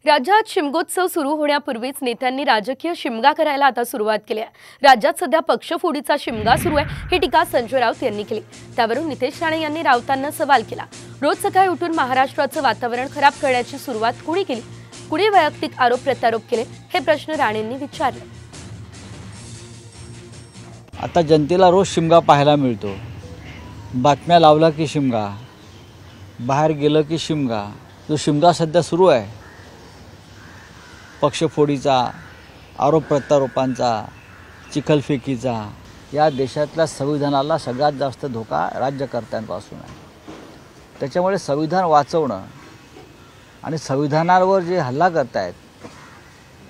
राज्यात शिमगोत्सव सुरू होण्यापूर्वीच नेत्यांनी राजकीय शिमगा करायला आता सुरुवात केली आहे। राज्यात सध्या पक्षफोडीचा शिमगा सुरू आहे, ही टीका संजय राऊत यांनी केली। त्यावरून नितेश राणे यांनी राऊतांना सवाल केला। रोज सकाळी उठून महाराष्ट्राचं वातावरण खराब करण्याची सुरुवात कुणी केली, कुणी वैयक्तिक आरोप प्रत्यारोप केले, हे प्रश्न राणेंनी विचारले। आता जनतेला रोज शिमगा पाहायला मिळतो। बातम्या लावला की शिमगा, बाहेर गेलं की शिमगा। जो शिमगा सध्या सुरू आहे पक्षफोडीचा, आरोप प्रत्यारोपांचा, चिखलफेकीचा, या देशातल्या संविधानाला सगळ्यात जास्त धोका राज्यकर्त्यांपासून आहे। त्याच्यामुळे संविधान वाचवणं आणि संविधानावर जे हल्ला करतायत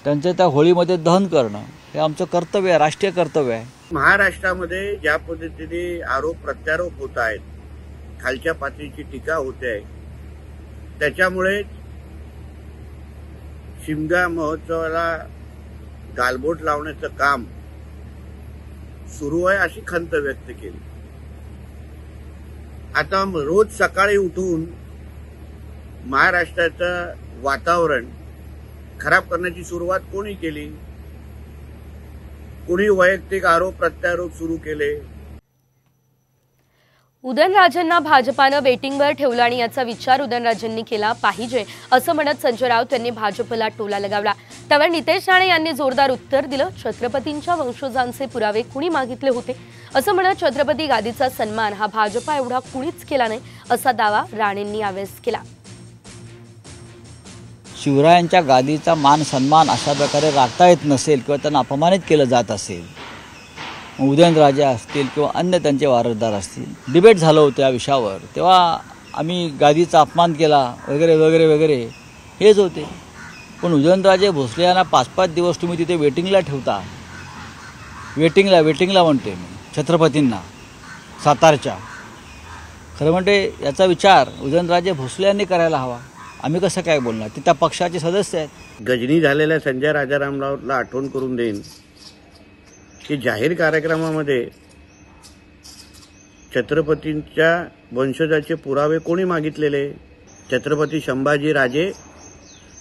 त्यांचे त्या होळीमध्ये दहन करणं हे आमचं कर्तव्य आहे, राष्ट्रीय कर्तव्य आहे। महाराष्ट्रामध्ये ज्या पद्धतीने आरोप प्रत्यारोप होत आहेत, खालच्या पातळीची टीका होते आहे, त्याच्यामुळे शिमगा महोत्सवाला गालबोट लावण्याचं काम सुरू आहे अशी खंत व्यक्त केली। आता रोज सकाळी उठून महाराष्ट्राचं वातावरण खराब करण्याची सुरुवात कोणी केली, कोणी वैयक्तिक आरोप प्रत्यारोप सुरू केले। उदयनराजेंना भाजपानं वेटिंगवर ठेवलं आणि याचा विचार उदयनराजेंनी केला पाहिजे असं म्हणत संजय राऊत यांनी भाजपला टोला लगावला। त्यावर नितेश राणे यांनी जोरदार उत्तर दिलं। छत्रपतींच्या वंशजांचे पुरावे कुणी मागितले होते असं म्हणत छत्रपती गादीचा सन्मान हा भाजपा एवढा कुणीच केला नाही असा दावा राणेंनी यावेळेस केला। शिवरायांच्या गादीचा मान सन्मान अशा प्रकारे राखता येत नसेल किंवा त्यांना अपमानित केलं जात असेल, उदयनराजे असतील किंवा अन्य त्यांचे वारसदार असतील, डिबेट झालं होतं या विषयावर, तेव्हा आम्ही गादीचा अपमान केला वगैरे वगैरे वगैरे हेच होते। पण उदयनराजे भोसले यांना 5-5 दिवस तुम्ही तिथे वेटिंगला ठेवता। वेटिंगला म्हणते मी छत्रपतींना सातारच्या। खरं म्हणजे याचा विचार उदयनराजे भोसले यांनी करायला हवा। आम्ही कसं काय बोलणार, ते त्या पक्षाचे सदस्य आहेत। गजनी झालेल्या संजय राजारामरावला आठवण करून देईन की जाहीर कार्यक्रमामध्ये छत्रपतींच्या वंशजाचे पुरावे कोणी मागितलेले? छत्रपती संभाजी राजे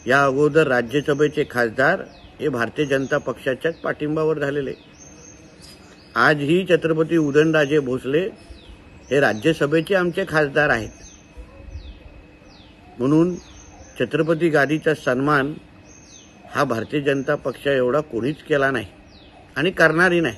या अगोदर राज्यसभेचे खासदार हे भारतीय जनता पक्षाच्याच पाठिंबावर झालेले। आजही छत्रपती उदयनराजे भोसले हे राज्यसभेचे आमचे खासदार आहेत। म्हणून छत्रपती गादीचा सन्मान हा भारतीय जनता पक्ष एवढा कोणीच केला नाही आणि करणारही नाही।